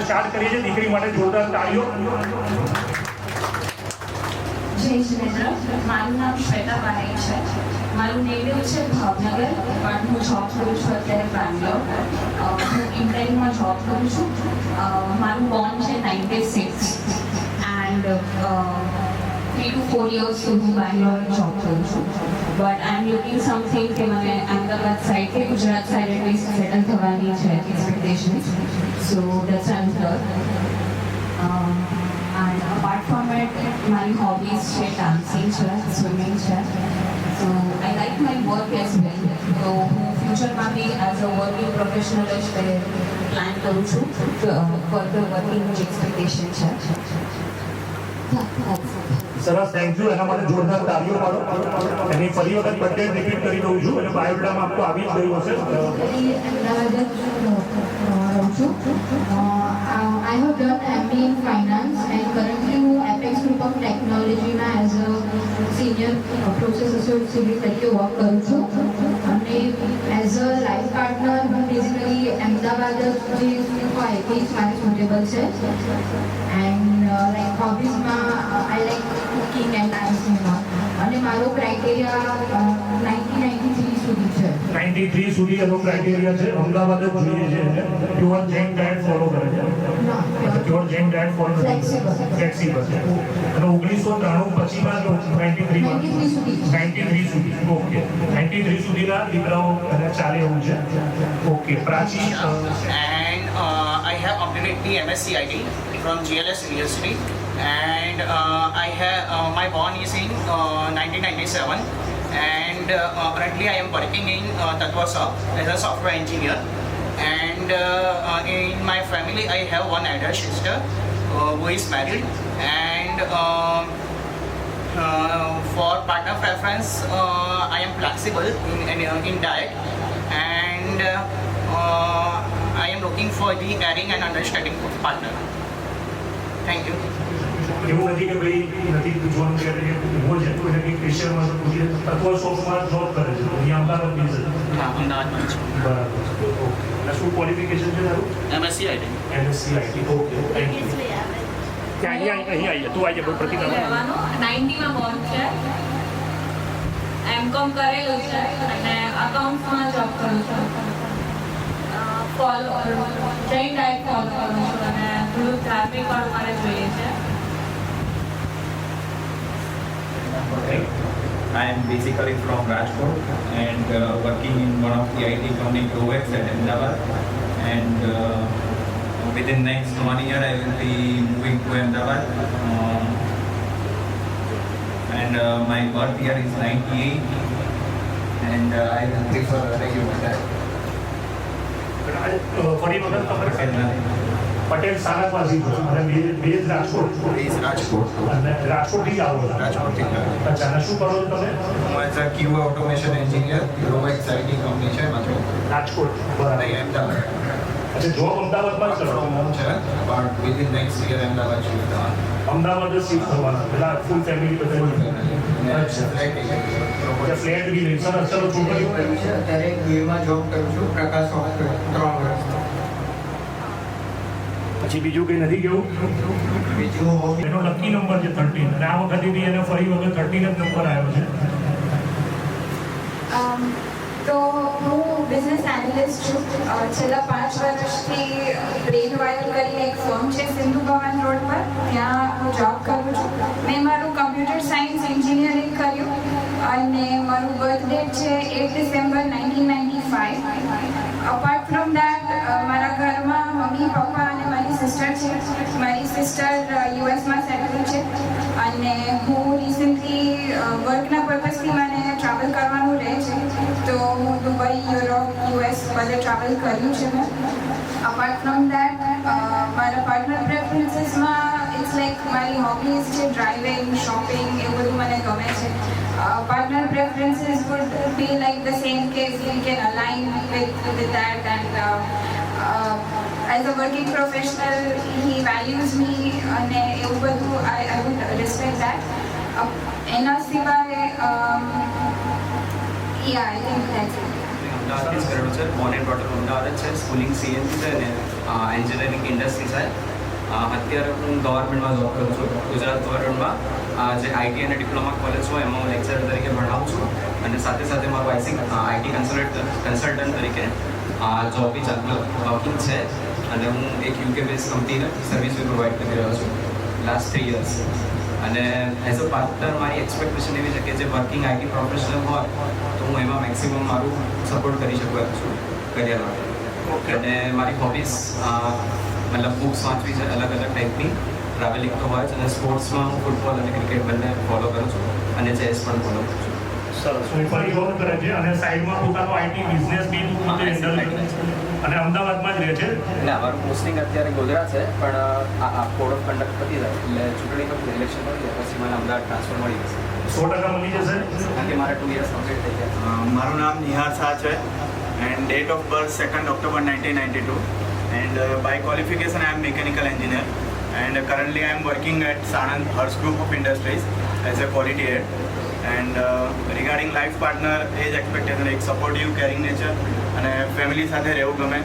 Start કરીએ છીએ. દીકરી માટે જોરદાર તાળીઓ. જય શ્રી મારું નામ શ્વેતા પારેખ છે. મારું નેટિવ છે ભાવનગર, પણ હું જોબ કરું છું અત્યારે બેંગ્લોર. હું ઇન્ટેલમાં જોબ કરું છું. મારું બોર્ન છે 96 એન્ડ 3 to 4 years હું બેંગ્લોર જોબ કરું છું. But I M looking something કે મને અમદાવાદ સાઈડ કે ગુજરાત સાઈડ એટલીસ્ટ સેટલ થવાની છે expectation. So that's I am here. And apart from it, my hobbies are dancing, swimming. So I like my work as well. So future maybe as a working professional plan kરું છું. Further working expectation છે. સરસ, thank you. એના માટે જોરદાર તાળીઓ પાડો. એની ફરી વખત birthday repeat કરી દઉં છું અને બાયોડામાં આપતો આવી જ ગયું હશે. I have done MBA in finance and currently હું Apex Group of Technology માં as a senior process associate તરીકે વર્ક કરું છું. અને એઝ અ લાઈફ પાર્ટનર હું બેઝિકલી અમદાવાદ જે હોય તે જ મારે સુટેબલ છે. એન્ડ લાઈક હોબીઝમાં આઈ લાઈક કુકિંગ એન્ડ ડાન્સિંગમાં. અને મારો ક્રાઇટેરિયા 1993 સુધી છે. 93 સુધી એનો ક્રાઇટેરિયા છે. અમદાવાદ જ જોઈએ છે એને. પ્યોર જૈન ડાયટ ફોલો કરે છે. પ્યોર જૈન ડાયટ ફોલો કરે છે. ફ્લેક્સિબલ છે. અને 1993 પછીમાં જો 93 સુધી. ઓકે, 93 સુધીના દીકરાઓ ચાલે એવું છે. Okay, Prachi. And I have completed the MSc IT from GLS University, and I have my born is in 1997, and currently I am working in Tatwasa as a software engineer. And in my family I have one elder sister who is married, and for partner preference I am flexible in diet, and I am looking for the caring and understanding partner. Thank you. એવું નથી કે ભાઈ નથી પૂછવાનું કે એવો છે તો એને ક્રિશ્ચનમાં તો પૂછીએ. તત્વ શોપમાં જોબ કરે છે અહીંયા અમદાવાદની છે. હા, અમદાવાદમાં છે. બરાબર. ઓકે, અને શું ક્વોલિફિકેશન છે તારું? MSc IT. MSc IT. Okay, thank you. ત્યાં અહીંયા આવીએ. તું આવી જાય પ્રતિકા. રહેવાનું 90માં બોર્ન છે. M.Com કરેલું છે અને અકાઉન્ટ્સમાં જોબ કરું છું. ફોલો જૈન ડાયટ ફોલો કરું છું અને થોડું ધાર્મિક પણ મારે જોઈએ છે. I am basically from Rajkot and working in one of the IT company Provex at Ahmedabad, and within next 1 year I will be moving to Ahmedabad, and my birth year is 98, and I will prefer regular diet. ફરી વખત ખબર પટેલ સારાપાસી અને base Rajkot. Based Rajkot. અને રાજકોટથી જ આવો છો? Rajkot. અચ્છા, અને શું કરો છો તમે? હું as a QA automation engineer Provex IT company છે મારો. રાજકોટ. બરાબર. નહીં, અમદાવાદ. અચ્છા, જોબ અમદાવાદમાં જ કરો? From home છે, but within next year Ahmedabad shift થવાનું. અમદાવાદ જ શિફ્ટ થવાના પેલા ફૂલ ફેમિલી બધા? અચ્છા, ફ્લેટ બી નહીં. સરસ. ચલો, છોકરીઓ અત્યારે ગીરમાં જોબ કરું છું પ્રકાશ સોફ્ટવેર 3 વર્ષ. પછી બીજું કંઈ નથી કેવું? બીજું હોબી એનો લકી નંબર છે 13 અને આ વખતે બી એને ફરી વખત 13 જ નંબર આવ્યો છે. તો હું બિઝનેસ એનાલિસ્ટ છું. છેલ્લા 5 વર્ષથી બ્રેન વાયર કરીને એક ફર્મ છે સિંધુ ભવન રોડ પર, ત્યાં હું જોબ કરું છું. મેં મારું કમ્પ્યુટર સાયન્સ એન્જિનિયરિંગ કર્યું અને મારું બર્થ ડેટ છે 8 ડિસેમ્બર 1995. અપાર્ટ ફ્રોમ દેટ મારા ઘરમાં મમ્મી પપ્પા અને મારી સિસ્ટર છે. મારી સિસ્ટર યુએસમાં સેટલ છે અને હું રિસન્ટલી વર્કના પર્પઝથી મને ટ્રાવેલ કરવાનું રહે છે, તો હું દુબઈ, યુરોપ, યુએસ બધે ટ્રાવેલ કર્યું છે મેં. અપાર્ટ ફ્રોમ દેટ મારા પાર્ટનર પ્રેફરન્સીસમાં ઇટ્સ લાઈક મારી હોબીઝ છે ડ્રાઇવિંગ, શોપિંગ, એવું બધું મને ગમે છે. Partner preferences would be like the same case, we can align with that, and as a working professional he values me and એવું બધું I would respect that. એના સિવાય yeah, I think that's it. અમદાવાદથી જ કરેલો છે. Born and brought up Ahmedabad જ છે. સ્કૂલિંગ સીએનથી છે ને એન્જિનિયરિંગ ઇન્ડસ્ટ્રી છે. અત્યારે હું ગવર્મેન્ટમાં જોબ કરું છું. ગુજરાત ગવર્મેન્ટમાં જે આઈટી અને ડિપ્લોમા કોલેજ હોય એમાં હું લેક્ચરર તરીકે ભણાવું છું. અને સાથે સાથે મારું આઈટી કન્સલ્ટન્ટ તરીકે જોબ બી વર્કિંગ છે. અને હું એક યુકે બેઝ કંપનીને સર્વિસ બી પ્રોવાઈડ કરી રહ્યો છું લાસ્ટ 3 યર્સ. અને એઝ અ પાર્ટનર મારી એક્સપેક્ટેશન એવી છે કે જે વર્કિંગ આઈટી પ્રોફેશનલ હોય તો હું એમાં મેક્સિમમ મારું સપોર્ટ કરી શકું એમ છું કરિયર માટે. અને મારી હોબીઝ મતલબ બુક્સ વાંચવી છે અલગ અલગ ટાઈપની, ટ્રાવેલિંગ તો હોય છે, અને સ્પોર્ટ્સમાં હું ફૂટબોલ અને ક્રિકેટ બંને ફોલો કરું છું અને ચેસ પણ ફોલો કરું છું. સરસ. વેપારી જોબ કરે છે અને સાઈડમાં પોતાનો આઈટી બિઝનેસ બી પોતે હેન્ડલ કરે છે અને અમદાવાદમાં જ રહે છે. એટલે અમારું પોસ્ટિંગ અત્યારે ગોધરા છે, પણ આ કોડ ઓફ કન્ડક્ટ પતી જાય એટલે ચૂંટણી ઇલેક્શન પતી જાય પછી મને અમદાવાદ ટ્રાન્સફર મળી જશે. 100% મળી જશે. કારણ કે મારા 2 યર્સ કમ્પ્લીટ થઈ ગયા. મારું નામ નિહાર શાહ છે and date of birth 2nd October 1992 and by qualification I am mechanical engineer and currently I am working at Sanand Harsh group of industries as a quality head. And regarding life partner એ જ expectation એક supportive caring nature અને family સાથે રહેવું ગમે.